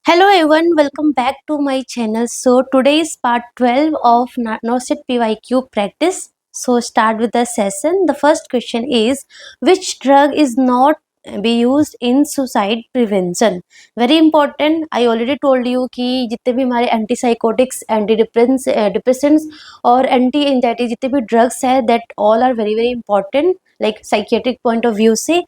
Hello everyone, welcome back to my channel. So today is part 12 of NOSET PYQ practice. So start with the session. The first question is, which drug is not be used in suicide prevention? Very important. I already told you कि जितने भी हमारे antipsychotics, anti depressants और anti anxiety जितने भी drugs है, that all are very important. Like psychiatric point of view से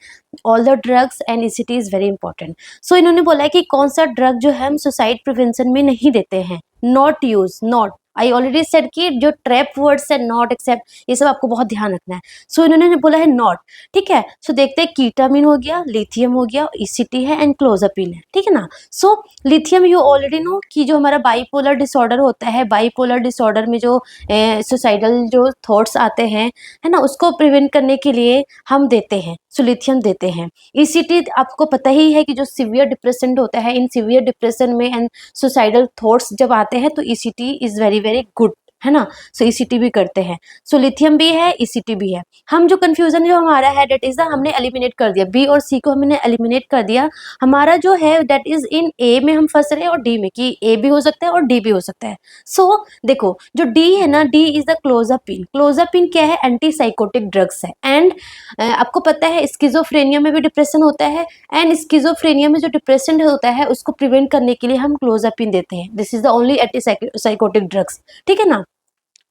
all the drugs and ECT is very important. सो इन्होंने बोला है कि कौन सा ड्रग जो है हम सुसाइड प्रिवेंशन में नहीं देते हैं. Not use, not. I already said कि जो ट्रैप वर्ड्स है नॉट, एक्सेप्ट, ये सब आपको बहुत ध्यान रखना है. सो इन्होंने बोला है नॉट. ठीक है. सो देखते हैं, कीटामिन हो गया, लिथियम हो गया, ईसीटी है एंड क्लोजापिन है. ठीक है ना. So lithium you already know कि जो हमारा बाइपोलर डिसऑर्डर होता है, बाइपोलर डिसऑर्डर में जो सुसाइडल जो थॉट्स आते हैं, है ना, उसको प्रिवेंट करने के लिए हम देते हैं. सो लिथियम देते हैं. ईसीटी आपको पता ही है कि जो सीवियर डिप्रेशन होता है, इन सीवियर डिप्रेशन में एंड सुसाइडल थॉट्स जब आते हैं तो ECT is very very good, है ना. सो ईसीटी भी करते हैं. सो लिथियम भी है, ईसीटी भी है. हम जो कंफ्यूजन जो हमारा है दैट इज हमने एलिमिनेट कर दिया, बी और सी को हमने एलिमिनेट कर दिया. हमारा जो है दैट इज इन ए में हम फंस रहे हैं और डी में, कि ए भी हो सकता है और डी भी हो सकता है. सो देखो जो डी है ना, D is the clozapine. Clozapine क्या है? एंटीसाइकोटिक ड्रग्स है. एंड आपको पता है स्किज़ोफ्रेनिया में भी डिप्रेशन होता है, एंड स्किज़ोफ्रेनिया में जो डिप्रेशन होता है उसको प्रिवेंट करने के लिए हम क्लोजापिन देते हैं. This is the only antipsychotic drugs. ठीक है ना.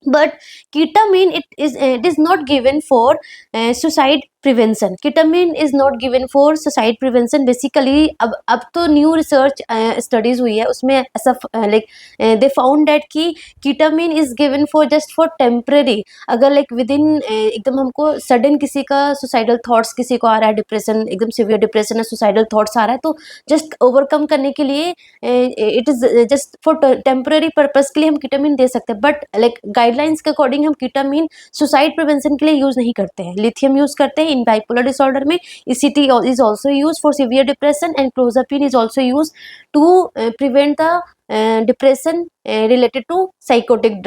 But ketamine it is not given for suicide prevention. Ketamine is not given for suicide prevention. Basically अब तो न्यू रिसर्च स्टडीज हुई है, उसमें ऐसा लाइक दे फाउंड दैट कि ketamine is given for just for temporary. अगर like with in एकदम हमको सडन किसी का सुसाइडल थॉट्स, किसी को आ रहा है डिप्रेशन, एकदम सिवियर डिप्रेशन है, सुसाइडल थॉट्स आ रहा है, तो जस्ट ओवरकम करने के लिए it is just for temporary purpose के लिए हम ketamine दे सकते हैं. बट लाइक गाइडलाइंस के अकॉर्डिंग हम ketamine सुसाइड प्रिवेंशन के लिए यूज नहीं करते हैं. लिथियम यूज करते हैं इन बाइपोलर डिसऑर्डर में. ECT is also used for severe depression and clozapine is also used to prevent the depression related to psychotic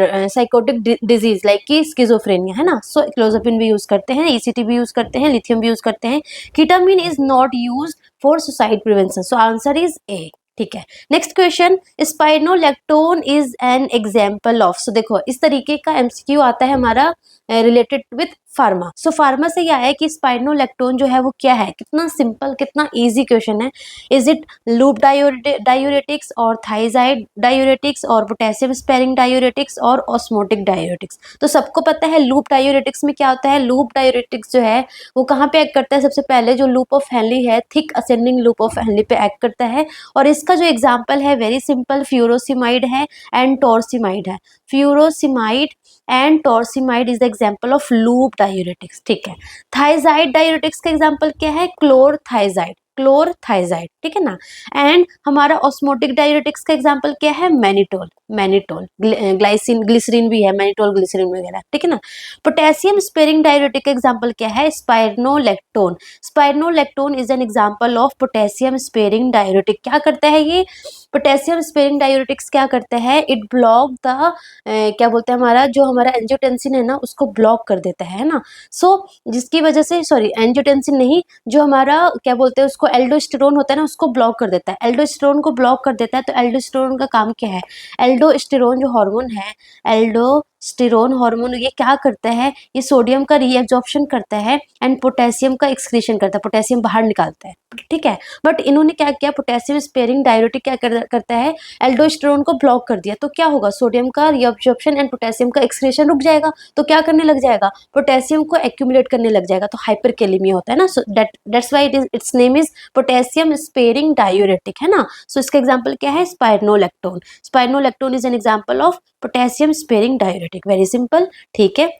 disease like कि schizophrenia, है ना. सो क्लोजापिन भी यूज करते हैं, ECT भी यूज करते हैं, लिथियम भी यूज करते हैं. ketamine is not used for suicide prevention. So answer is A. ठीक है. Next question, spironolactone is an example of. So देखो इस तरीके का एमसीक्यू आता है हमारा related with pharma. So pharma से क्या है कि स्पाइरोलेक्टोन जो है वो क्या है? कितना सिंपल, कितना इजी क्वेश्चन है. इज इट लूप डायूरेटिक्स और थाइजाइड डायूरेटिक्स और पोटेशियम स्पेरिंग डायूरेटिक्स और ऑस्मोटिक डायूरेटिक्स? तो सबको पता है लूप डायूरेटिक्स में क्या होता है. लूप डायूरेटिक्स जो है वो कहाँ पे एक्ट करता है? सबसे पहले जो लूप ऑफ हेनली है, thick ascending loop of Henle पे एक्ट करता है. और इसका जो एग्जाम्पल है वेरी सिंपल, फ्यूरोसिमाइड है एंड टॉर्सिमाइड है. Furosemide and torsemide is the example of loop diuretics. ठीक है. थाइजाइड डायूरेटिक्स का एग्जाम्पल क्या है? क्लोरथाइजाइड. क्लोरथाइजाइड. ठीक है ना. एंड हमारा ऑस्मोटिक डायूरेटिक्स का एग्जाम्पल क्या है? मैनिटोल. मैनिटोल ग्लाइसिन, ग्लिसरीन भी है, मैनिटोल ग्लिसरीन वगैरह. ठीक है ना. पोटेशियम स्पेरिंग डायूरेटिक का एग्जाम्पल क्या है? स्पाइरोलेक्टोन. स्पाइरोलेक्टोन is an example of potassium sparing diuretic. क्या करता है ये? पोटेशियम स्पेरिंग डायूरेटिक्स क्या करता है? इट ब्लॉक द क्या बोलते हैं, हमारा जो हमारा एंजियोटेंसिन है ना उसको ब्लॉक कर देता है ना. सो जिसकी वजह से, सॉरी एंजियोटेंसिन नहीं, जो हमारा क्या बोलते हैं उसको एल्डोस्टेरोन होता है ना उसको ब्लॉक कर देता है. एल्डोस्टेरोन को ब्लॉक कर देता है. तो एल्डोस्टेरोन का काम क्या है? एल्डोस्टेरोन जो हार्मोन है, एल्डोस्टेरोन हार्मोन, ये क्या करता है? ये सोडियम का रीएब्जॉर्प्शन करता है एंड पोटेशियम का एक्सक्रीशन करता है, पोटेशियम बाहर निकालता है. ठीक है. बट इन्होंने क्या किया? पोटेशियम स्पेरिंग डायूरेटिक क्या करता है? एल्डोस्टेरोन को ब्लॉक कर दिया. तो क्या होगा? सोडियम का रीअब्जॉर्प्शन एंड पोटेशियम का एक्सक्रीशन रुक जाएगा. तो क्या करने लग जाएगा? पोटेशियम को एक्यूमुलेट करने लग जाएगा. तो हाइपरकैलेमिया होता है ना. So that's why it's name is potassium sparing diuretic, है ना. सो इसका एग्जांपल क्या है? स्पाइरोलेक्टोन. स्पाइरोलेक्टोन is an example of potassium sparing diuretic. Very simple. ठीक है.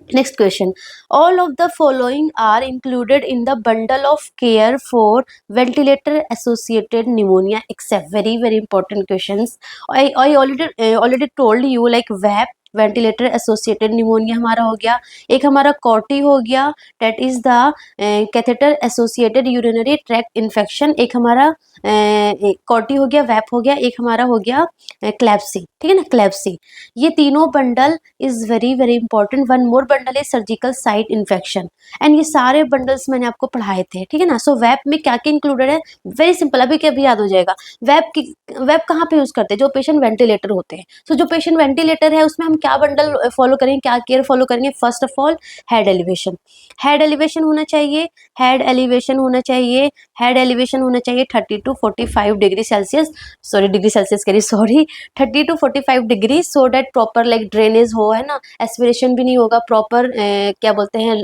Next question. All of the following are included in the bundle of care for ventilator associated pneumonia except. Very important questions. I already told you like VAP, ventilator associated pneumonia हमारा हो गया, एक हमारा CAUTI हो गया, that is the catheter associated urinary tract infection, एक हमारा CAUTI हो गया, वैप हो गया, एक हमारा हो गया क्लैप्सी, ठीक है ना, क्लैप्सी। ये तीनों bundle is very very important. One more bundle है सर्जिकल साइट इन्फेक्शन, एंड ये सारे बंडल्स मैंने आपको पढ़ाए थे, ठीक है ना। सो वैप में क्या क्या इंक्लूडेड है, वेरी सिंपल, अभी क्या भी याद हो जाएगा। वेब कहाँ पे यूज करते हैं, जो पेशेंट वेंटिलेटर होते हैं। सो जो पेशेंट वेंटिलेटर है उसमें हम क्या बंडल फॉलो करेंगे, क्या केयर फॉलो करेंगे। First of all head elevation, head elevation होना चाहिए, हेड एलिवेशन होना चाहिए, हेड एलिवेशन होना चाहिए 30 to 45 degree Celsius, sorry degree Celsius कह रही, sorry 30 to 45 degree, so that proper like drainage हो, है ना, एस्पिरेशन भी नहीं होगा, प्रॉपर क्या बोलते हैं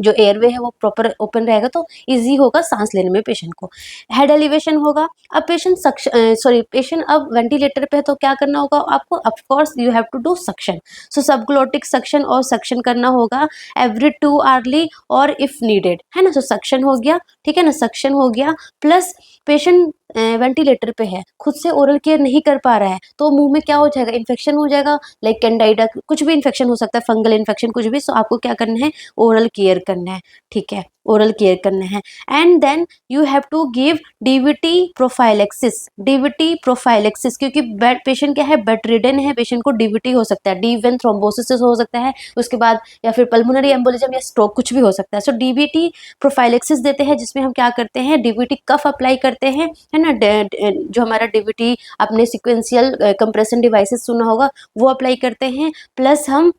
जो एयरवे है वो प्रॉपर ओपन रहेगा, तो ईजी होगा सांस लेने में पेशेंट को। हेड एलिवेशन होगा। अब पेशेंट अब वेंटिलेटर पे है तो क्या करना होगा आपको, of course you have to do suction. So subglottic suction और सक्शन करना होगा एवरी 2 आवर्ली और इफ नीडेड, है ना। सो सक्शन हो गया, ठीक है ना, सक्शन हो गया। प्लस पेशेंट वेंटिलेटर पे है, खुद से ओरल केयर नहीं कर पा रहा है, तो मुंह में क्या हो जाएगा, इन्फेक्शन हो जाएगा, लाइक कैंडाइडा, कुछ भी इन्फेक्शन हो सकता है, फंगल इन्फेक्शन कुछ भी। सो आपको क्या करना है, ओरल केयर करना है, ठीक है, ओरल केयर करना है। And then you have to give DVT prophylaxis, DVT prophylaxis, क्योंकि बेड पेशेंट क्या है, बेड रिडन है, पेशेंट को डीवीटी हो सकता है, डीप वेन थ्रोम्बोसिस हो सकता है, उसके बाद या फिर पल्मोनरी एम्बोलिज्म या स्ट्रोक कुछ भी हो सकता है। सो डीवीटी प्रोफाइलेक्सिस देते हैं, जिसमें हम क्या करते हैं, डीवीटी कफ अप्लाई करते हैं, है ना, जो हमारा डीवीटी अपने सिक्वेंशियल कंप्रेशन डिवाइसेस सुना होगा वो अप्लाई करते हैं। प्लस हम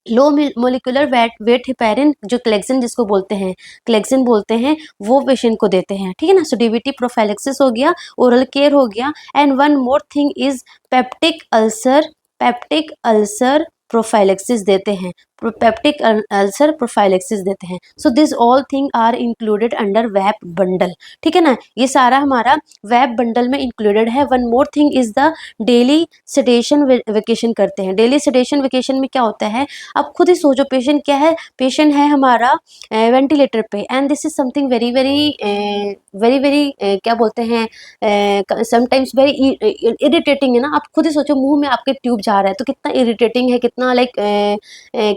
लो मोलिकुलर वेट हेपेरिन, जो क्लेक्सिन जिसको बोलते हैं, क्लेक्सिन बोलते हैं, वो पेशेंट को देते हैं, ठीक है ना। सो डीवीटी प्रोफाइलेक्सिस हो गया, ओरल केयर हो गया। And one more thing is peptic ulcer, peptic ulcer prophylaxis देते हैं, पेप्टिक अल्सर प्रोफाइलेक्सिस देते हैं। So this all thing are included under VAP bundle, ठीक है ना, ये सारा हमारा वैप बंडल में इंक्लूडेड है। One more thing is the daily sedation vacation करते हैं। डेली सेडेशन वेकेशन में क्या होता है, अब खुद ही सोचो, पेशेंट क्या है, पेशेंट है हमारा वेंटिलेटर पे, and this is something very very very very क्या बोलते हैं, समटाइम्स वेरी इरिटेटिंग है ना। आप खुद ही सोचो, मुंह में आपके ट्यूब जा रहा है तो कितना इरिटेटिंग है, कितना लाइक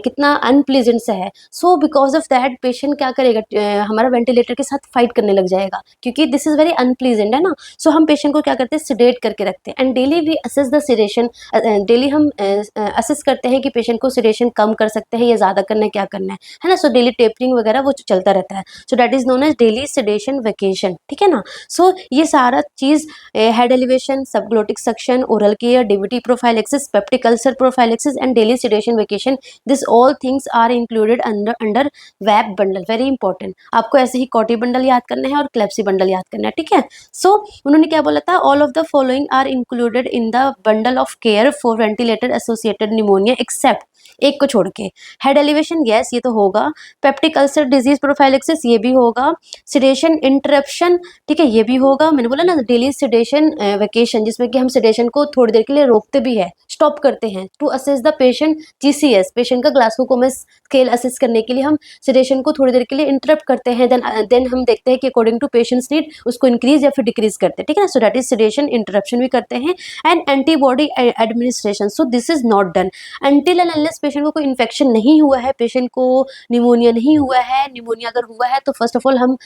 कितना अनप्लीजेंट सा है। So because of that patient क्या करेगा, हमारा वेंटिलेटर के साथ फाइट करने लग जाएगा, क्योंकि दिस इज वेरी अनप्लीजेंट, है ना। सो हम पेशेंट को क्या करते हैं, सिडेट करके रखते हैं, and daily we assess the sedation, daily हम असेस करते हैं कि पेशेंट को सिडेशन कम कर सकते हैं या ज़्यादा करना है, क्या करना है ना। सो डेली टेपरिंग वगैरह वो चलता रहता है। So that is known as daily sedation vacation, ठीक है ना। सो ये सारा चीज़, head elevation, subglottic suction, oral care, DVT prophylaxis, peptic ulcer prophylaxis and daily sedation vacation, this all things are included under VAP bundle. Very important, आपको ऐसे ही कॉटी bundle याद करना है और क्लेप्सी बंडल याद करना है, ठीक है। सो उन्होंने क्या बोला था, all of the following are included in the bundle of care for ventilator associated pneumonia except, एक को छोड़ के, हेड एलिवेशन, यस ये तो होगा, पेप्टिक अल्सर डिजीज प्रोफाइलेक्सिस ये भी होगा, सिडेशन इंटरप्शन, ठीक है, ये भी होगा। मैंने बोला ना डेली सिडेशन वेकेशन, जिसमें कि हम सिडेशन को थोड़ी देर के लिए रोकते भी है, स्टॉप करते हैं, to assess the patient, GCS, patient का ग्लासगो कोमन स्केल असेस करने के लिए हम सिडेशन को थोड़ी देर के लिए इंटरप्ट करते हैं, देन हम देखते हैं कि अकॉर्डिंग टू पेशेंट्स नीड उसको इंक्रीज या फिर डिक्रीज करते हैं, ठीक है ना। सो दैट इज सिडेशन इंटरप्शन भी करते हैं। And antibody administration, so this is not done until and unless patient को कोई इन्फेक्शन नहीं हुआ है, पेशेंट को निमोनिया नहीं हुआ है। निमोनिया अगर हुआ है तो फर्स्ट ऑफ ऑल हम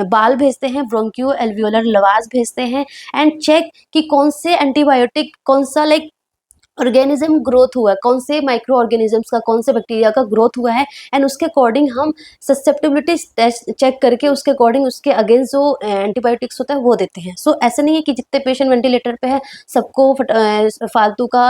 बाल भेजते हैं, ब्रोंकियो एल्वियोलर लवाज भेजते हैं, एंड चेक कि कौन से एंटीबायोटिक, कौन सा लाइक ऑर्गेनिज्म ग्रोथ हुआ है, कौन से माइक्रो ऑर्गेनिजम्स का, कौन से बैक्टीरिया का ग्रोथ हुआ है, एंड उसके अकॉर्डिंग हम ससेप्टेबिलिटी टेस्ट चेक करके उसके अकॉर्डिंग उसके अगेंस्ट जो एंटीबायोटिक्स होता है वो देते हैं। सो ऐसा नहीं है कि जितने पेशेंट वेंटिलेटर पे है सबको फालतू का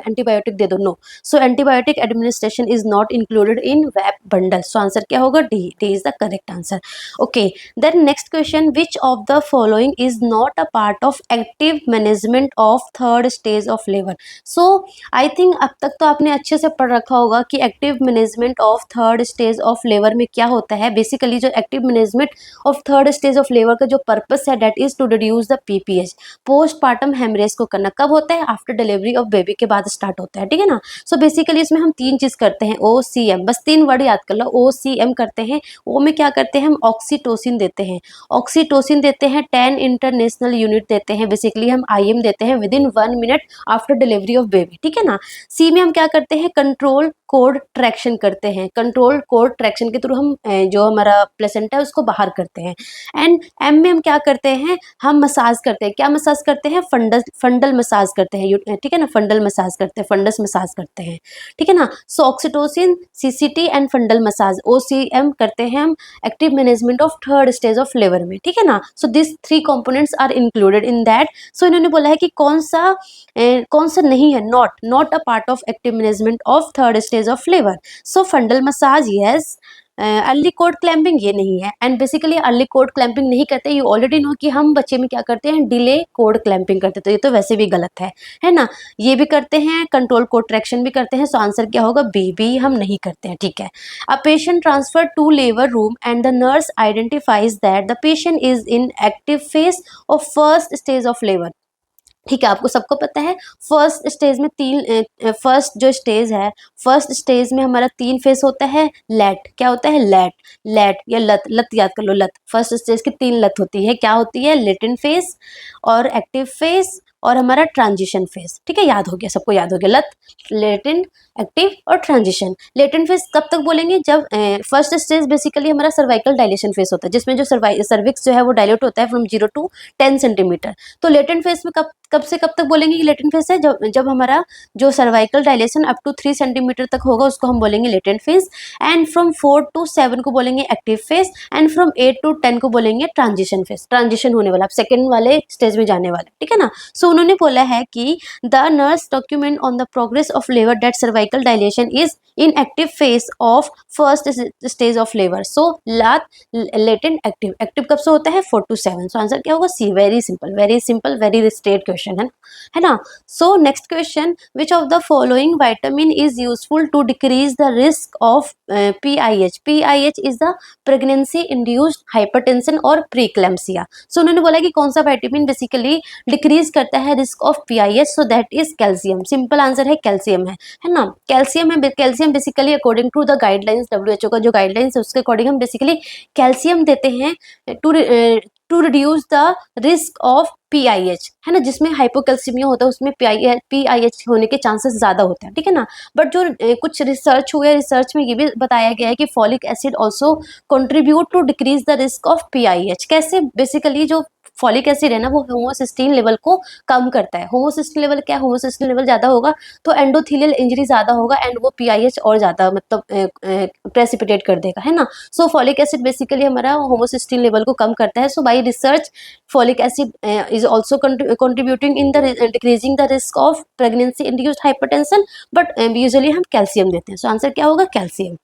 एंटीबायोटिक दे दो, no. So antibiotic administration is not included in VAP bundle. So answer क्या होगा, D, D is the correct answer. Okay, then next question, which of the following is not a part of active management of third stage of labour. So I think अब तक तो आपने अच्छे से पढ़ रखा होगा कि active management of third stage of labour में क्या होता है। बेसिकली जो active management of third stage of labour का जो पर्पस है, that is to reduce the PPH, postpartum haemorrhage को करना। कब होता है, आफ्टर डिलीवरी ऑफ बेबी के बाद स्टार्ट होता है, ठीक है ना। सो बेसिकली इसमें हम 3 चीज करते हैं, OCM, बस 3 वर्ड याद कर लो, OCM करते हैं। ओ में क्या करते हैं, हम ऑक्सीटोसिन देते हैं, ऑक्सीटोसिन देते हैं, 10 इंटरनेशनल यूनिट देते हैं। बेसिकली हम IM देते हैं with in 1 minute after delivery of baby, हुए भी, ठीक है ना। सी में हम क्या करते हैं, कंट्रोल कोड ट्रैक्शन करते हैं, कंट्रोल कोड ट्रैक्शन के थ्रू हम जो हमारा प्लेसेंटा है उसको बाहर करते हैं। एंड एम में हम क्या करते हैं, हम मसाज करते हैं, क्या मसाज करते हैं, फंडल मसाज करते हैं, ठीक है ना, फंडल मसाज करते हैं, फंडस मसाज करते हैं, ठीक है ना। So oxytocin, CCT and fundal massage, OCM करते हैं हम active management of third stage of labour में, ठीक है ना। So this 3 components are included in that. So इन्होंने बोला है कि कौन सा नहीं है, not a part of active management of third stage of labour. So fundal massage yes, early cord clamping ये नहीं है। And basically early cord clamping नहीं करते, यू ऑलरेडी नो कि हम बच्चे में क्या करते हैं, डिले कोड क्लैंपिंग करते हैं, तो ये तो वैसे भी गलत है ना। ये भी करते हैं, कंट्रोल कोड ट्रैक्शन भी करते हैं, सो आंसर क्या होगा, बी हम नहीं करते हैं, ठीक है। A patient transfer to labour room and the nurse identifies that the patient is in active phase of first stage of labour, ठीक है। आपको सबको पता है फर्स्ट स्टेज में फर्स्ट जो स्टेज है, फर्स्ट स्टेज में हमारा 3 फेज होता है। लेट क्या होता है, लेट या लत याद कर लो, लत फर्स्ट स्टेज की 3 लत होती है, क्या होती है, लेटेंट फेज और एक्टिव फेज और हमारा ट्रांजिशन फेज, ठीक है। याद हो गया, सबको याद हो गया, लत, लेटेंट, एक्टिव और ट्रांजिशन। लेटेंट फेज कब तक बोलेंगे, जब फर्स्ट स्टेज बेसिकली हमारा सर्वाइकल डायलेशन फेज होता है, जिसमें जो सर्विक्स जो है वो डायलेट होता है फ्रॉम 0 to 10 सेंटीमीटर। तो लेटेंट फेज में कब से कब तक बोलेंगे कि लेटेंट फेज है, जब हमारा जो cervical dilation up to 3 centimetre तक होगा उसको हम बोलेंगे latent phase. And from 4 to 7 को बोलेंगे active phase and from 8 to 10 को बोलेंगे ट्रांजिशन फेज, ट्रांजिशन होने वाला, सेकंड वाले स्टेज में जाने वाला, ठीक है ना। सो उन्होंने बोला है कि the nurse document on the progress of labour that cervical dilation is in active phase of first stage of labour. So latent active कब से होता है, 4 to 7। सो आंसर क्या होगा, C. Very simple very straight question है ना। So next question, which of the following vitamin is useful to decrease the risk of PIH। PIH is the pregnancy induced hypertension और preeclampsia. So उन्होंने बोला कि कौन सा विटामिन बेसिकली डिक्रीज करता है risk of PIH, so that is calcium. Simple answer है calcium है ना। Calcium basically according to the guidelines, WHO का जो गाइडलाइंस है उसके अकॉर्डिंग हम बेसिकली कैल्शियम देते हैं to reduce the risk of PIH, है ना। जिसमें हाइपोकैल्सीमिया होता है उसमें PIH होने के चांसेस ज़्यादा होते हैं, ठीक है ना। बट जो कुछ रिसर्च हुए, रिसर्च में ये भी बताया गया है कि folic acid also contribute to decrease the risk of PIH। कैसे, बेसिकली जो फॉलिक एसिड है ना वो होमोसिस्टीन लेवल को कम करता है। होमोसिस्टीन लेवल क्या है, होमोसिस्टीन लेवल ज़्यादा होगा तो एंडोथीलियल इंजरी ज़्यादा होगा एंड वो PIH और ज़्यादा मतलब प्रेसिपिटेट कर देगा, है ना। सो फॉलिक एसिड बेसिकली हमारा होमोसिस्टीन लेवल को कम करता है। So by research folic acid is also contributing in the decreasing the risk of pregnancy induced hypertension, but usually हम कैल्शियम देते हैं। सो आंसर क्या होगा, कैल्शियम,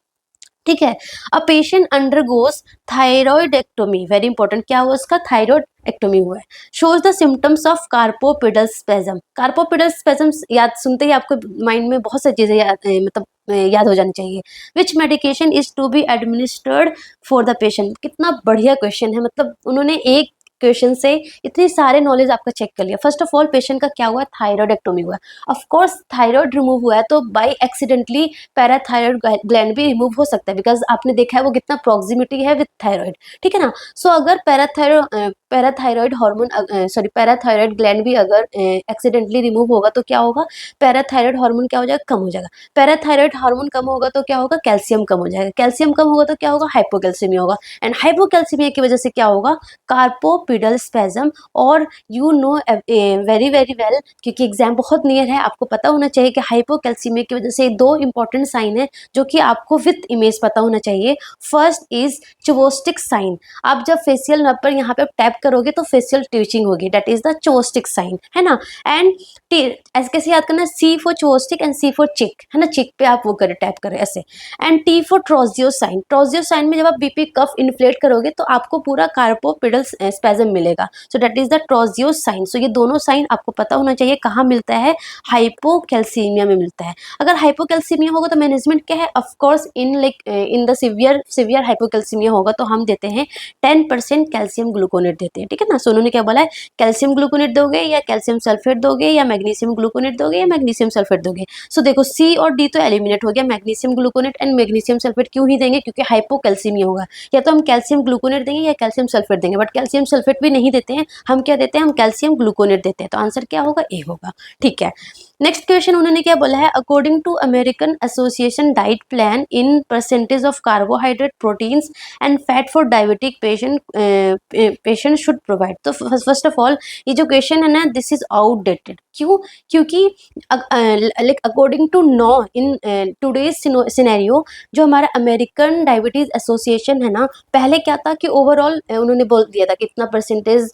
ठीक है। A patient undergoes thyroidectomy, very important, क्या हुआ उसका, थायरॉइड एक्टोमी हुआ है। Shows the symptoms of carpopedal spasm. Carpopedal spasm याद सुनते ही आपको माइंड में बहुत सारी चीजें याद हो जानी चाहिए। Which medication is to be administered for the patient. कितना बढ़िया क्वेश्चन है, मतलब उन्होंने एक क्वेश्चन से इतनी सारे नॉलेज आपका चेक कर लिया। फर्स्ट ऑफ ऑल पेशेंट का क्या हुआ, थायरॉइडेक्टोमी हुआ। ऑफ कोर्स थायरॉइड रिमूव हुआ है तो बाय एक्सीडेंटली पैराथायरॉइड ग्लैंड भी रिमूव हो सकता है, बिकॉज आपने देखा है वो कितना प्रॉक्सिमिटी है विद थायरॉइड, ठीक है ना। सो अगर पैराथायरॉइड हार्मोन पैराथायरॉइड ग्लैंड भी अगर एक्सीडेंटली रिमूव होगा तो क्या होगा, पैराथायरॉइड हार्मोन क्या हो जाएगा, कम हो जाएगा। पैराथायरॉइड हार्मोन कम होगा तो क्या होगा, कैल्शियम कम हो जाएगा। कैल्शियम कम होगा तो क्या होगा, हाइपोकैल्सीमिया होगा। एंड हाइपोकैल्सीमिया की वजह से क्या होगा, कार्पोपिडल स्पेजम। और you know very very well, क्योंकि एग्जाम बहुत नियर है, आपको पता होना चाहिए कि हाइपोकैल्सीमिया की वजह से 2 इंपॉर्टेंट साइन है जो कि आपको विथ इमेज पता होना चाहिए। First is Chvostek sign. आप जब फेशियल नर्व पर यहाँ पे टैप करोगे तो फेशियल ट्विचिंग होगी, that is the Chvostek sign, है ना। एंड ऐसे कैसे याद करना, C for Chvostek and C for cheek, है ना। चिक पे आप वो करें, टैप करें ऐसे। And T for Trousseau sign. Trousseau sign में जब आप बीपी कफ इन्फ्लेट करोगे तो आपको पूरा कार्पोपिडल स्पेजम मिलेगा, so that is the Trousseau sign. So ये दोनों साइन आपको पता होना चाहिए कहाँ मिलता है, हाइपोकैल्सीमिया में मिलता है। अगर हाइपोकैल्सीमिया होगा तो मैनेजमेंट क्या है, of course in the severe hypocalcaemia होगा तो हम देते हैं 10% कैल्शियम ग्लूकोनेट देते हैं, ठीक है ना। सो उन्होंने क्या बोला है, कैल्शियम ग्लूकोनेट दोगे या कैल्शियम सल्फेट दोगे या मैग्नीशियम ग्लूकोनेट दोगे या मैग्नीशियम सल्फेट दोगे। सो देखो सी और डी तो एलिमिनेट हो गया, magnesium gluconate and magnesium sulphate क्यों ही देंगे, क्योंकि हाइपोकैल्सीमिया होगा। या तो हम कैल्शियम ग्लूकोनेट देंगे या कैल्शियम सल्फेट देंगे, बट कैल्शियम सल्फेट भी नहीं देते हैं, हम क्या देते हैं, हम कैल्शियम ग्लूकोनेट देते हैं। तो आंसर क्या होगा, ए होगा, ठीक है। नेक्स्ट क्वेश्चन उन्होंने क्या बोला है, according to American association diet plan in percentage of carbohydrate proteins and fat for diabetic patient should provide. तो फर्स्ट ऑफ ऑल ये जो क्वेश्चन है ना, दिस इज आउटडेटेड। क्यों, क्योंकि like according to no in today's scenario, जो हमारा American diabetes association है ना, पहले क्या था कि ओवरऑल उन्होंने बोल दिया था कि इतना परसेंटेज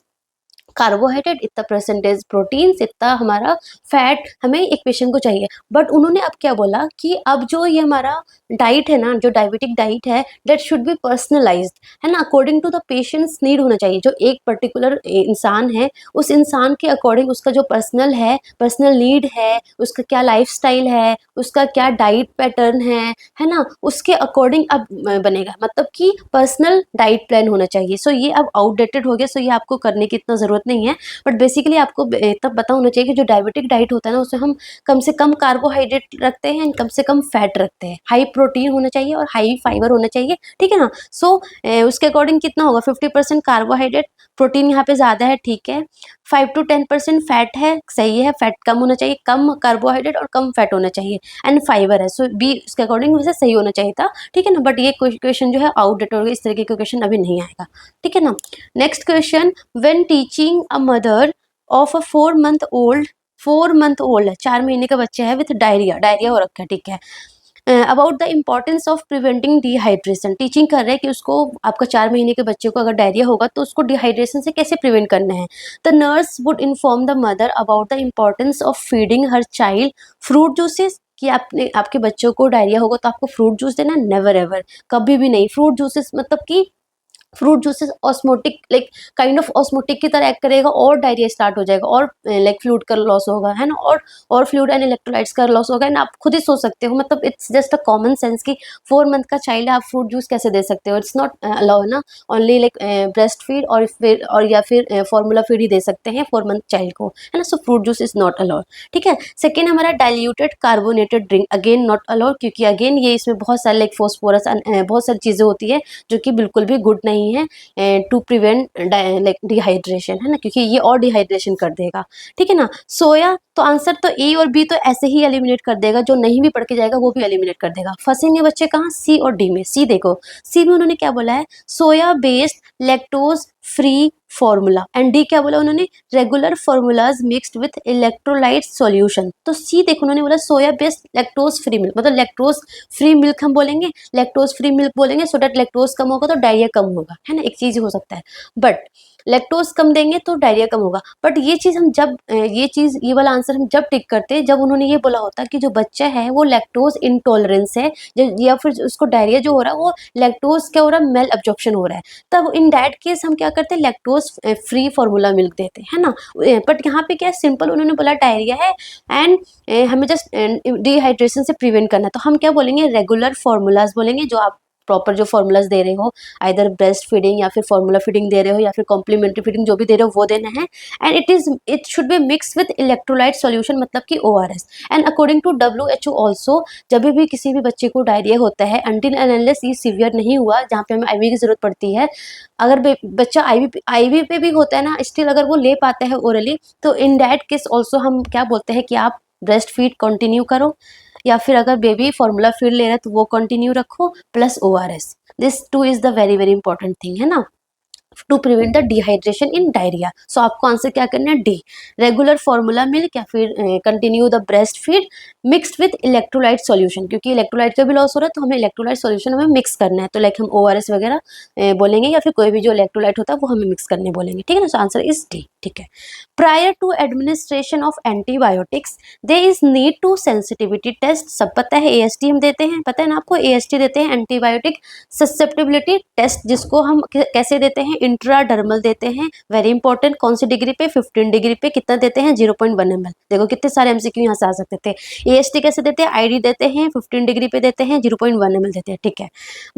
कार्बोहाइड्रेट, इतना परसेंटेज प्रोटीन्स, इतना हमारा फैट हमें एक पेशेंट को चाहिए। बट उन्होंने अब क्या बोला कि अब जो ये हमारा डाइट है ना, जो डायबिटिक डाइट है, दैट शुड बी पर्सनलाइज्ड, है ना, according to the patient's need होना चाहिए। जो एक पर्टिकुलर इंसान है, उस इंसान के अकॉर्डिंग उसका जो पर्सनल नीड है, उसका क्या लाइफस्टाइल है, उसका क्या डाइट पैटर्न है ना, उसके अकॉर्डिंग अब बनेगा, मतलब कि पर्सनल डाइट प्लान होना चाहिए। सो ये अब आउटडेटेड हो गया, सो ये आपको करने की इतना ज़रूरत नहीं है। बट बेसिकली आपको तब पता होना चाहिए कि जो डायबिटिक डाइट होता है ना, उसमें हम कम से कम कार्बोहाइड्रेट रखते हैं, कम से कम फैट रखते हैं, हाई प्रोटीन होना चाहिए और हाई फाइबर होना चाहिए, ठीक है ना। सो उसके अकॉर्डिंग कितना होगा, 50% कार्बोहाइड्रेट, प्रोटीन यहाँ पे ज़्यादा है, ठीक है, 5 to 10% फैट है, सही है, फैट कम होना चाहिए, कम कार्बोहाइड्रेट और कम फैट होना चाहिए, एंड फाइबर है। सो बी उसके अकॉर्डिंग वैसे सही होना चाहिए था, ठीक है ना। बट ये क्वेश्चन जो है आउटडेटेड हो गया, इस तरीके का क्वेश्चन अभी नहीं आएगा, ठीक है ना। Next question, when teaching a mother of a 4 month old है, 4 महीने का बच्चा है, विथ डायरिया हो रखा है, ठीक है, about the importance of preventing dehydration. Teaching कर रहे हैं कि उसको, आपका 4 महीने के बच्चे को अगर डायरिया होगा तो उसको डिहाइड्रेशन से कैसे प्रिवेंट करना है। The nurse would inform the mother about the importance of feeding her child fruit juices, कि आपने आपके बच्चों को डायरिया होगा तो आपको फ्रूट जूस देना, नेवर एवर, कभी भी नहीं। फ्रूट जूसेस मतलब कि fruit juices osmotic, like kind of osmotic की तरह एक्ट करेगा और डायरिया स्टार्ट हो जाएगा, और लाइक फ्लूइड का लॉस होगा, है ना, और फ्लूइड एंड इलेक्ट्रोलाइट्स का लॉस होगा, एंड आप खुद ही सोच सकते हो, मतलब it's just a common sense कि 4 मंथ का चाइल्ड है, आप फ्रूट जूस कैसे दे सकते हो, इट्स नॉट अलाउ ना, ओनली लाइक ब्रेस्ट फीड और या फिर फॉर्मूला फीड ही दे सकते हैं 4 मंथ चाइल्ड को, है ना। सो fruit juice is not allowed, ठीक है। सेकेंड हमारा diluted carbonated drink, again not allowed, क्योंकि अगेन ये इसमें बहुत सारे लाइक फॉस्फोरस, बहुत सारी चीज़ें होती है जो कि बिल्कुल भी गुड नहीं है टू प्रिवेंट लाइक डिहाइड्रेशन, है ना, क्योंकि ये और डिहाइड्रेशन कर देगा, ठीक है ना। सोया, तो आंसर तो ए और बी तो ऐसे ही एलिमिनेट कर देगा, जो नहीं भी पढ़ के जाएगा वो भी एलिमिनेट कर देगा। फंसेंगे बच्चे कहाँ, सी और डी में। सी देखो, सी में उन्होंने क्या बोला है, soya based lactose free formula, and D क्या बोला उन्होंने, regular formulas mixed with electrolyte solution. तो सी देखो उन्होंने बोला soya based lactose free milk, मतलब लैक्टोज फ्री मिल्क हम बोलेंगे, लैक्टोज फ्री मिल्क बोलेंगे, सो दैट लैक्टोज कम होगा तो डायरिया कम होगा, है ना, एक चीज हो सकता है। बट लैक्टोज कम देंगे तो डायरिया कम होगा। बट ये चीज हम जब ये वाला आंसर हम जब टिक करते हैं जब उन्होंने ये बोला होता कि जो बच्चा है वो लैक्टोज इंटॉलरेंस है, या फिर उसको डायरिया जो हो रहा है वो लैक्टोज क्या हो रहा है, मेल एब्जॉर्प्शन हो रहा है, तब इन दैट केस हम क्या करते हैं, लैक्टोज फ्री फॉर्मूला मिल्क देते हैं, है ना। बट यहाँ पे क्या सिंपल उन्होंने बोला डायरिया है एंड हमें जस्ट डिहाइड्रेशन से प्रिवेंट करना है, तो हम क्या बोलेंगे, रेगुलर फॉर्मूलाज बोलेंगे, जो आप प्रॉपर जो फॉर्मूलाज दे रहे हो, आइदर ब्रेस्ट फीडिंग या फिर फॉर्मूला फीडिंग दे रहे हो या फिर कॉम्प्लीमेंट्री फीडिंग, जो भी दे रहे हो वो देना है। And it should be mix with electrolyte solution, मतलब कि ORS। And according to WHO also, जब भी किसी भी बच्चे को डायरिया होता है, अनटिल एंड अनलेस ये सीवियर नहीं हुआ जहाँ पे हमें IV की जरूरत पड़ती है, अगर बच्चा IV पे भी होता है ना, स्टिल अगर वो ले पाता है ओरली, तो इन दैट केस ऑल्सो हम क्या बोलते हैं कि आप ब्रेस्ट फीड कंटिन्यू करो, या फिर अगर बेबी फॉर्मूला फीड ले रहा है तो वो कंटिन्यू रखो, plus ORS। This too is the very very important thing, है ना, to prevent the dehydration in diarrhoea. So आपको आंसर क्या करना है, डी, रेगुलर फॉर्मूला मिल्क या फिर continue the breast feed mixed with electrolyte solution, क्योंकि इलेक्ट्रोलाइट का भी लॉस हो रहा है तो हमें इलेक्ट्रोलाइट सॉल्यूशन हमें मिक्स करना है, तो लाइक हम ORS वगैरह बोलेंगे, या फिर कोई भी जो इलेक्ट्रोलाइट होता है वो हमें मिक्स करने बोलेंगे, ठीक है ना। सो आंसर इज डी, ठीक है। Prior to administration of antibiotics they is need to sensitivity test, सब पता है, AST हम देते हैं, पता है ना आपको, AST देते हैं, एंटीबायोटिक ससेप्टेबिलिटी टेस्ट, जिसको हम कैसे देते हैं, इंट्राडर्मल देते हैं, वेरी इंपॉर्टेंट, कौन सी डिग्री पे, 15 डिग्री पे, कितना देते हैं 0.1 ml। देखो कितने सारे एमसीक्यू यहाँ से आ सकते थे। एएसटी कैसे देते हैं, आईडी देते हैं, 15 डिग्री पे देते हैं, 0.1 ml देते हैं, ठीक है।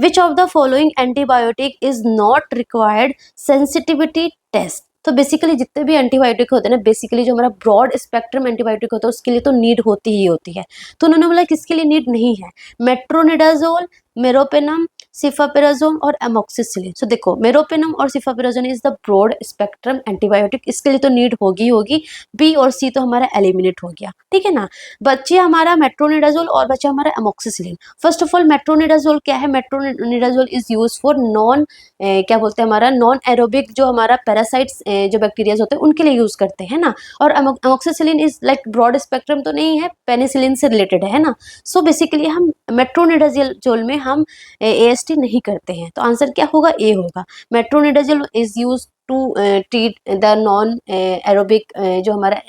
Which of the following antibiotic is not required sensitivity test. तो बेसिकली जितने भी एंटीबायोटिक होते हैं ना, बेसिकली जो हमारा ब्रॉड स्पेक्ट्रम एंटीबायोटिक होता है उसके लिए तो नीड होती ही होती है। तो उन्होंने बोला किसके लिए नीड नहीं है, मेट्रोनिडाजोल, मेरोपेनम, सिफापिराजोन और एमोक्सिसिलिन। सो देखो मेरोपेनम और cefoperazone is the broad spectrum antibiotic, इसके लिए तो नीड होगी होगी। बी और सी तो हमारा एलिमिनेट हो गया, ठीक है ना। बच्चे हमारा मेट्रोनिडाजोल और बच्चा हमारा amoxicillin. First of all metronidazole क्या है, metronidazole is use for non क्या बोलते हैं हमारा नॉन एरोबिक, जो हमारा पैरासाइट्स जो बैक्टीरियाज होते हैं उनके लिए यूज करते हैं ना। और amoxicillin is like broad spectrum तो नहीं है, पेनिसिलिन से रिलेटेड है ना। सो बेसिकली हम मेट्रोनिडाजोल में हम एएसटी नहीं करते हैं, तो आंसर क्या होगा, ए होगा। Metronidazole is use to treat the non aerobic, जो हमारा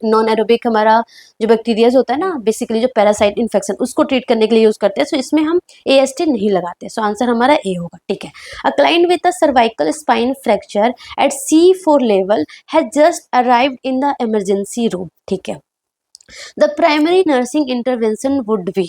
नॉन एरोबिक हमारा जो बैक्टीरियाज होता है ना, बेसिकली जो पैरासाइट इन्फेक्शन उसको ट्रीट करने के लिए यूज करते हैं। सो इसमें हम एएसटी नहीं लगाते, सो आंसर हमारा ए होगा, ठीक है। A client with a cervical spine fracture at C4 level has just arrived in the emergency room, ठीक है। The primary nursing intervention would be,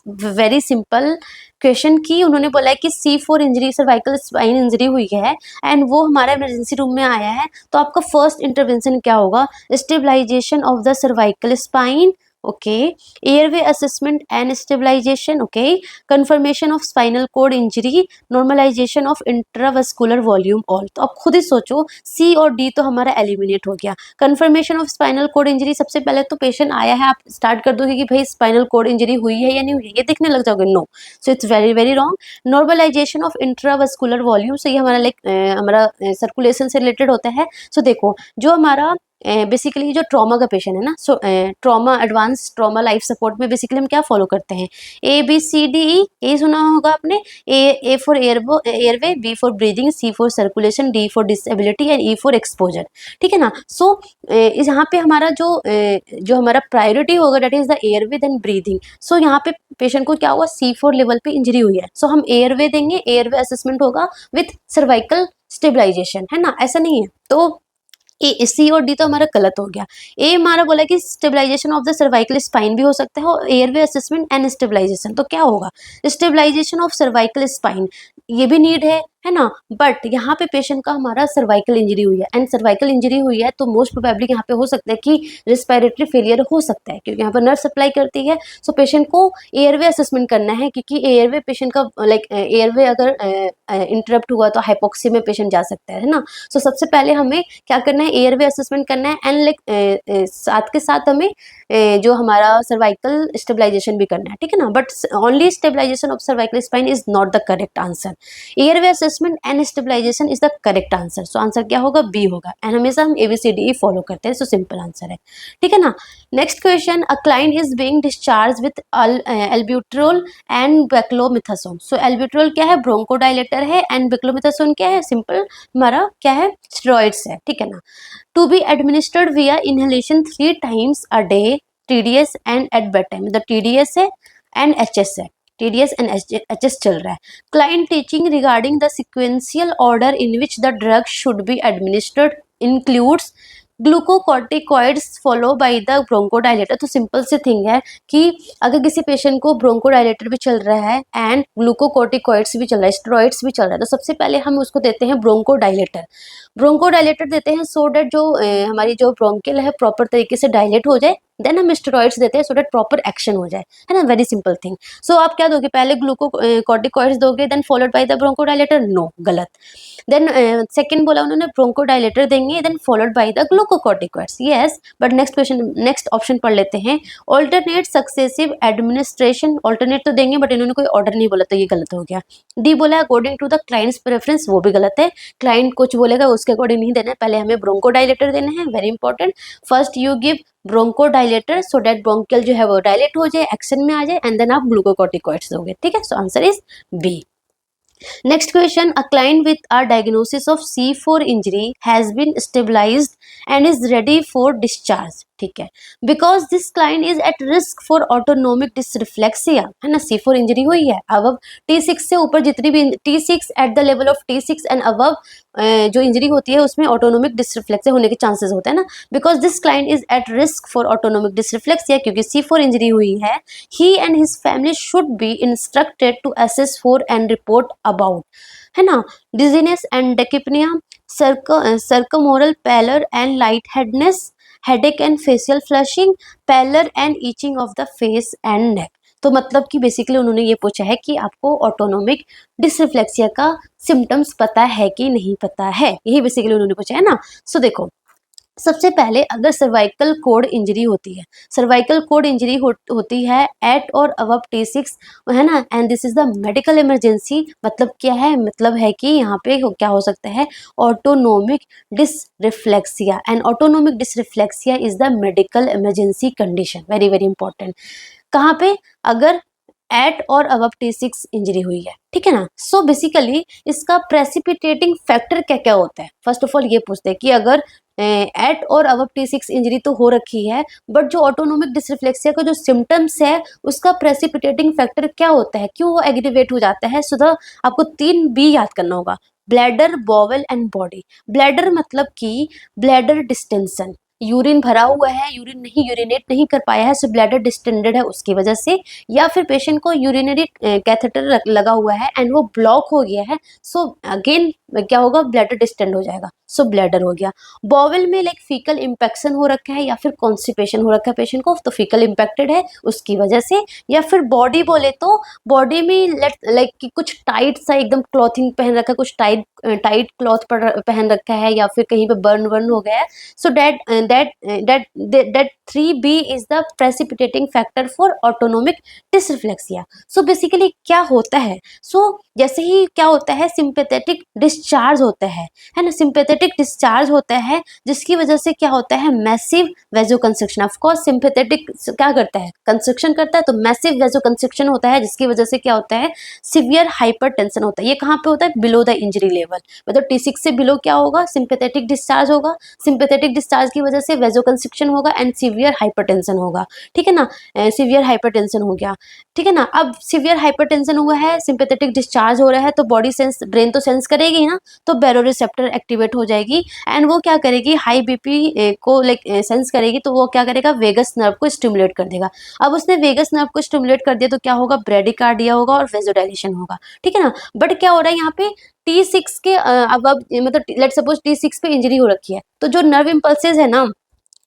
very simple question की उन्होंने बोला है कि C4 injury, cervical spine injury हुई है and वो हमारा इमरजेंसी रूम में आया है, तो आपका फर्स्ट इंटरवेंशन क्या होगा, stabilisation of the cervical spine, okay, airway assessment and stabilisation, okay, confirmation of spinal cord injury, normalisation of intravascular volume all. तो आप खुद ही सोचो, सी और डी तो हमारा एलिमिनेट हो गया। Confirmation of spinal cord injury, सबसे पहले तो पेशेंट आया है, आप स्टार्ट कर दोगे कि भाई स्पाइनल कोड इंजरी हुई है या नहीं हुई है, ये देखने लग जाओगे, no, so it's very very wrong. Normalisation of intravascular volume, so ये हमारा लाइक हमारा सर्कुलेशन से रिलेटेड होता है। सो देखो जो हमारा बेसिकली जो ट्रॉमा का पेशेंट है ना, so trauma, advanced trauma life support में बेसिकली हम क्या फॉलो करते हैं, ABCDE, ए सुना होगा आपने, A for airway, B for breathing, C for circulation, D for disability and E for exposure, ठीक है ना। सो इस यहाँ पे हमारा जो हमारा प्रायोरिटी होगा that is the airway then breathing. So यहाँ पे पेशेंट को क्या हुआ, C4 लेवल पे इंजरी हुई है, सो हम एयरवे देंगे, एयरवे असेसमेंट होगा विथ सर्वाइकल स्टेबलाइजेशन, है ना, ऐसा नहीं है। तो ए, सी और डी तो हमारा गलत हो गया। ए हमारा बोला कि stabilisation of the cervical spine भी हो सकता है और एयरवे असेसमेंट एंड स्टेबलाइजेशन, तो क्या होगा, स्टेबलाइजेशन ऑफ सर्वाइकल स्पाइन, ये भी नीड है ना। बट यहाँ पे पेशेंट का हमारा सर्वाइकल इंजरी हुई है एंड सर्वाइकल इंजरी हुई है, तो मोस्ट प्रोबेबली यहाँ पे हो सकता है कि रिस्पिरेटरी फेलियर हो सकता है, क्योंकि यहाँ पर नर्व सप्लाई करती है। सो पेशेंट को एयरवे असेसमेंट करना है, क्योंकि एयरवे पेशेंट का लाइक एयरवे अगर इंटरप्ट हुआ तो हाइपोक्सी में पेशेंट जा सकता है ना। सो सबसे पहले हमें क्या करना है, एयरवे असेसमेंट करना है एंड लाइक साथ के साथ हमें जो हमारा सर्वाइकल स्टेबलाइजेशन भी करना है, ठीक है ना। But only stabilisation of cervical spine is not the correct answer, airway assessment and stabilisation is the correct answer. So answer क्या होगा, बी होगा। एंड हमेशा हम ABCDE फॉलो करते हैं, सो सिंपल आंसर है, ठीक है ना। Next question, a client is being discharge with albuterol and beclomethasone. So albuterol क्या है, ब्रोंकोडाइलेटर है, एंड बेक्लोमिथासोन क्या है, सिंपल हमारा क्या है, स्टेरॉइड्स है, ठीक है ना। To be administered via inhalation 3 times a day, TDS and at bed time, मतलब TDS है एंड HS है, TDS एंड HS चल रहा है। Client teaching regarding the sequential order in which the drug should be administered includes glucocorticoids follow by the bronchodilator. तो simple सी thing है कि अगर किसी पेशेंट को ब्रोंकोडाइलेटर भी चल रहा है एंड ग्लूकोकॉर्टिकॉइड्स भी चल रहा है, स्टेरॉइड्स भी चल रहा है, तो सबसे पहले हम उसको देते हैं ब्रोंकोडाइलेटर। ब्रोंकोडाइलेटर देते हैं सो डेट जो हमारी जो ब्रोंकियल है प्रॉपर तरीके से डायलेट हो जाए, देन हम स्टेरॉइड्स देते हैं सो डेट प्रॉपर एक्शन हो जाए, है ना, वेरी सिंपल थिंग। सो आप क्या दोगे, पहले ग्लूकोकॉर्टिकॉइड्स दोगे then followed by the bronchodilator, no, गलत। देन सेकंड बोला उन्होंने ब्रोंकोडाइलेटर देंगे then followed by the glucocorticoids, yes, but next question, next option पढ़ लेते हैं, ऑल्टरनेट सक्सेसिव एडमिनिस्ट्रेशन, ऑल्टरनेट तो देंगे बट इन्होंने कोई ऑर्डर नहीं बोला, तो ये गलत हो गया। डी बोला according to the client's preference, वो भी गलत है, क्लाइंट कुछ बोलेगा उसके अकॉर्डिंग नहीं देना है, पहले हमें ब्रोंकोडाइलेटर देना है, very important. First you give bronchodilator so that bronchial जो है वो डायलेट हो जाए, एक्शन में आ जाए, एंड देन आप ग्लूकोकॉर्टिकॉइड्स दोगे, ठीक है। So answer is B. Next question, a client with a diagnosis of C4 injury has been stabilized and is ready for discharge, ठीक है, because this client is at risk for autonomic डिसरिफ्लेक्सिया, है ना, C4 injury हुई है, अब T6 से ऊपर जितनी भी T6 at the level of T6 and above जो इंजरी होती है उसमें ऑटोनोमिक डिसरिफ्लेक्सिया होने के चांसेस होते हैं ना, because this client is at risk for autonomic dysreflexia, क्योंकि C4 इंजरी हुई है, he and his family should be instructed to assess for and report about, है ना, dizziness and tachypnoea, circumoral pallor and light headedness, headache and facial flushing, pallor and itching of the face and neck. तो मतलब कि basically उन्होंने ये पूछा है कि आपको ऑटोनोमिक डिसरिफ्लेक्सिया का सिम्टम्स पता है कि नहीं पता है, यही बेसिकली उन्होंने पूछा है ना। सो देखो, सबसे पहले अगर सर्वाइकल कोड इंजरी होती है, सर्वाइकल कोड इंजरी होती है एट और अबव T6, है ना, and this is the medical emergency, मतलब क्या है, मतलब है कि यहाँ पे क्या हो सकता है, autonomic डिसरिफ्लेक्सिया, and autonomic डिसरिफ्लेक्सिया is the medical emergency condition, very very important. कहाँ पे, अगर एट और अबव T6 इंजरी हुई है, ठीक है ना। सो बेसिकली इसका प्रेसिपिटेटिंग फैक्टर क्या क्या होता है, फर्स्ट ऑफ ऑल ये पूछते हैं कि अगर एट और अबव T6 इंजरी तो हो रखी है, बट जो ऑटोनोमिक डिसरिफ्लेक्सिया का जो सिम्टम्स है उसका प्रेसिपिटेटिंग फैक्टर क्या होता है, क्यों वो एग्रीवेट हो जाता है। सो आपको 3B याद करना होगा, bladder, bowel and body. Bladder मतलब कि ब्लैडर डिस्टेंशन, यूरिन भरा हुआ है, यूरिन नहीं यूरिनेट नहीं कर पाया है, सो ब्लैडर डिस्टेंडेड है उसकी वजह से, या फिर पेशेंट को यूरिनरी कैथेटर लगा हुआ है एंड वो ब्लॉक हो गया है, सो अगेन क्या होगा, ब्लैडर डिस्टेंड हो जाएगा, सो ब्लैडर हो गया। बॉवल में लाइक फीकल इंपेक्शन हो रखा है या फिर कॉन्स्टिपेशन हो रखा है पेशेंट को, तो फीकल इंपेक्टेड है उसकी वजह से। या फिर बॉडी बोले तो बॉडी में लाइक कि कुछ टाइट सा एकदम क्लॉथिंग पहन रखा है, कुछ टाइट टाइट क्लॉथ पहन रखा है, या फिर कहीं पे बर्न वर्न हो गया है, सो that 3B is the precipitating factor for autonomic dysreflexia। So basically क्या होता है, जैसे ही क्या होता है, सिंपैथेटिक डिस्चार्ज होता है ना, सिंपैथेटिक डिस्चार्ज होता है जिसकी वजह से क्या होता है, मैसिव वेजोकंस्ट्रिक्शन। ऑफ कोर्स सिंपैथेटिक क्या करता है, कंस्ट्रक्शन करता है, तो मैसिव वेजोकंस्ट्रिक्शन होता है जिसकी वजह से क्या होता है, सिवियर हाइपरटेंशन होता है। ये कहाँ पे होता है, बिलो द इंजरी लेवल, मतलब T6 से बिलो क्या होगा, सिंपैथेटिक डिस्चार्ज होगा, सिंपैथेटिक डिस्चार्ज की वजह से वेजोकंस्ट्रिक्शन होगा एंड सीवियर हाइपरटेंशन होगा, ठीक है ना, सीवियर हाइपरटेंशन हो गया, ठीक है ना। अब सीवियर हाइपरटेंशन हुआ है, सिंपैथेटिक डिस्चार्ज हो रहा है, तो बॉडी सेंस, ब्रेन तो सेंस करेगी ना, तो बैरोरिसेप्टर एक्टिवेट हो जाएगी एंड वो क्या करेगी, हाई BP को लाइक सेंस करेगी, तो वो क्या करेगा, वेगस नर्व को स्टिमुलेट कर देगा। अब उसने वेगस नर्व को स्टिमुलेट कर दिया तो क्या होगा, ब्रेडिकार्डिया होगा और वेजोडाइलेशन होगा, ठीक है ना। बट क्या हो रहा है यहाँ पे, T6 के अब मतलब लेट सपोज T6 पे इंजरी हो रखी है, तो जो नर्व इम्पल्सेस है ना,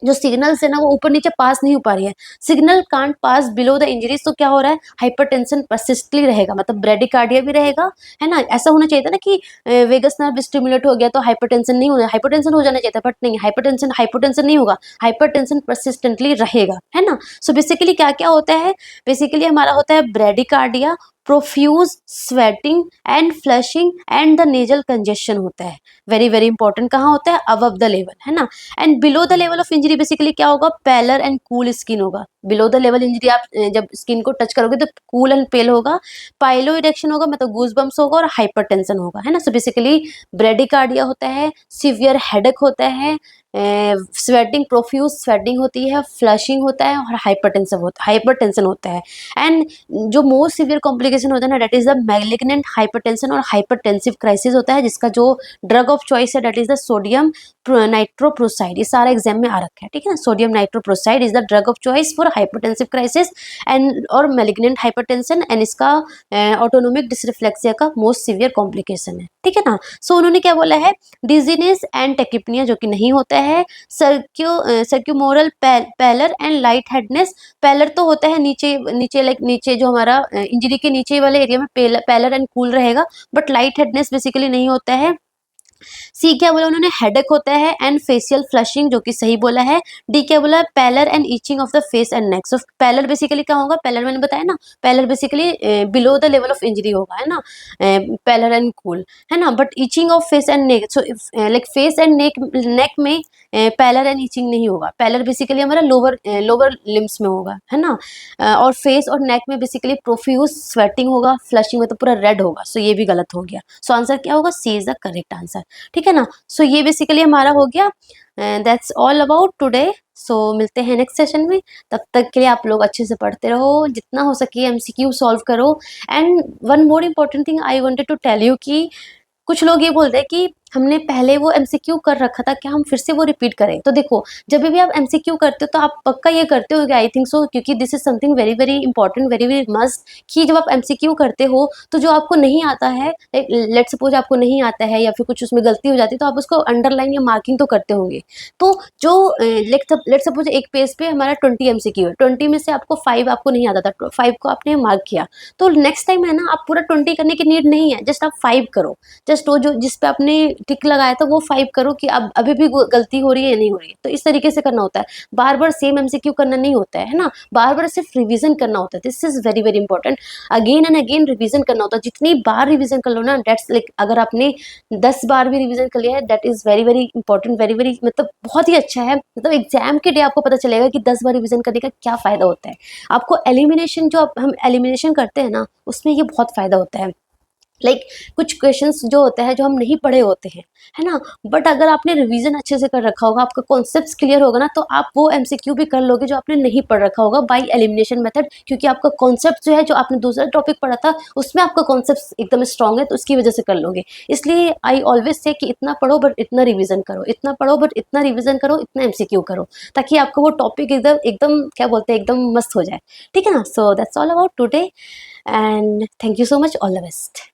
जो सिग्नल्स है ना, वो ऊपर नीचे पास नहीं हो पा रही है, signal can't pass below the injuries, तो क्या हो रहा है, हाइपरटेंशन परसिस्टली रहेगा, मतलब ब्रेडिकार्डिया भी रहेगा, है ना। ऐसा होना चाहिए था ना कि वेगस नर्व स्टिमुलेट हो गया तो हाइपरटेंशन नहीं होगा, हाइपरटेंशन हो जाना चाहिए था, बट नहीं, हाइपरटेंशन नहीं होगा, हाइपरटेंशन परसिस्टेंटली रहेगा, है ना। सो बेसिकली क्या क्या होता है, बेसिकली हमारा होता है bradycardia, profuse sweating and flushing and the nasal congestion होता है, वेरी वेरी इंपॉर्टेंट। कहाँ होता है, अबव द लेवल, है ना। And below the level of injury basically क्या होगा, पैलर एंड कूल स्किन होगा। बिलो द लेवल इंजरी आप जब स्किन को टच करोगे तो कूल एंड पेल होगा, पाइलो इरेक्शन होगा, मतलब गूज बम्स होगा और हाइपरटेंशन होगा, है ना। सो बेसिकली ब्रेडिकार्डिया होता है, सीवियर हेडेक होता है, स्वेटिंग, प्रोफ्यूज स्वेटिंग होती है, फ्लशिंग होता है और हाइपरटेंशन होता है। एंड जो मोस्ट सीवियर कॉम्प्लिकेशन होता है ना, that is the malignant hypertension और हाइपरटेंसिव क्राइसिस होता है, जिसका जो ड्रग ऑफ चॉइस है that is the sodium nitroprusside. ये सारा एग्जाम में आ रखा है, ठीक है ना। Sodium nitroprusside is the drug of choice for hypertensive crisis and और मैलिग्नेंट हाइपरटेंशन, एंड इसका ऑटोनोमिक डिसरिफ्लेक्सिया का मोस्ट सीवियर कॉम्प्लिकेशन है, ठीक है ना। सो उन्होंने क्या बोला है, डिजीनेस एंड टेकिपनिया जो कि नहीं होता है, सर्क्यूमोरल पैलर एंड लाइट हेडनेस। पैलर तो होता है नीचे नीचे लाइक नीचे जो हमारा इंजरी के नीचे वाले एरिया में पैलर एंड कूल रहेगा, बट लाइट हेडनेस बेसिकली नहीं होता है। सी क्या बोला उन्होंने, हेडेक होता है एंड फेशियल फ्लशिंग, जो कि सही बोला है। डी क्या बोला, pallor and itching of the face and neck. So pallor basically क्या होगा, पैलर मैंने बताया ना, pallor basically below the level of injury होगा, है ना, पैलर एंड कूल, है ना। But itching of face and neck, so like face and neck में पैलर एंड ईचिंग नहीं होगा। पैलर बेसिकली हमारा लोअर लिम्स में होगा, है ना। और फेस और नेक में बेसिकली प्रोफ्यूज स्वेटिंग होगा, फ्लशिंग में तो पूरा रेड होगा, सो ये भी गलत हो गया। सो आंसर क्या होगा, सी इज द करेक्ट आंसर। ठीक है ना। सो ये बेसिकली हमारा हो गया, दैट्स ऑल अबाउट टुडे। सो मिलते हैं नेक्स्ट सेशन में, तब तक के लिए आप लोग अच्छे से पढ़ते रहो, जितना हो सके एमसीक्यू सॉल्व करो। And one more important thing I wanted to tell you कि कुछ लोग ये बोलते हैं कि हमने पहले वो एमसीक्यू कर रखा था, क्या हम फिर से वो रिपीट करें? तो देखो, जब भी आप एमसीक्यू करते हो तो आप पक्का ये करते हो, आई थिंक सो, क्योंकि this is something very very important, very very must, कि जब आप एमसीक्यू करते हो तो जो आपको नहीं आता है, लेट सपोज आपको नहीं आता है या फिर कुछ उसमें गलती हो जाती है, तो आप उसको अंडरलाइन या मार्किंग तो करते होंगे। तो जो लेट सपोज एक पेज पे हमारा 20 एमसीक्यू है, 20 में से आपको 5 आपको नहीं आता था, 5 को आपने मार्क किया, तो नेक्स्ट टाइम है ना, आप पूरा 20 करने की नीड नहीं है, जस्ट आप 5 करो। जस्ट वो जो जिस पे आपने टिक लगाया था वो 5 करो कि अब अभी भी गलती हो रही है या नहीं हो रही है। तो इस तरीके से करना होता है, बार बार सेम एमसीक्यू करना नहीं होता है ना, बार बार सिर्फ रिवीजन करना होता है। This is very very important, again and again revision करना होता है। जितनी बार रिवीजन कर लो ना, दैट्स लाइक, अगर आपने 10 बार भी रिवीजन कर लिया है, that is very very important, very very मतलब बहुत ही अच्छा है। मतलब एग्जाम के डे आपको पता चलेगा कि 10 बार रिवीजन करने का क्या फायदा होता है। आपको एलिमिनेशन, जो हम एलिमिनेशन करते हैं ना, उसमें ये बहुत फायदा होता है। लाइक कुछ क्वेश्चंस जो होते हैं जो हम नहीं पढ़े होते हैं, है ना, बट अगर आपने रिवीजन अच्छे से कर रखा होगा, आपका कॉन्सेप्ट्स क्लियर होगा ना, तो आप वो एमसीक्यू भी कर लोगे जो आपने नहीं पढ़ रखा होगा बाय एलिमिनेशन मेथड, क्योंकि आपका कॉन्सेप्ट जो है, जो आपने दूसरा टॉपिक पढ़ा था उसमें आपका कॉन्सेप्ट एकदम स्ट्रांग है, तो उसकी वजह से कर लोगे। इसलिए आई ऑलवेज से कि इतना पढ़ो बट इतना रिविजन करो, इतना पढ़ो बट इतना रिविजन करो, इतना एमसीक्यू करो, ताकि आपका वो टॉपिक एकदम एकदम क्या बोलते हैं, एकदम मस्त हो जाए। ठीक है ना। So that's all about today, and thank you so much, all the best.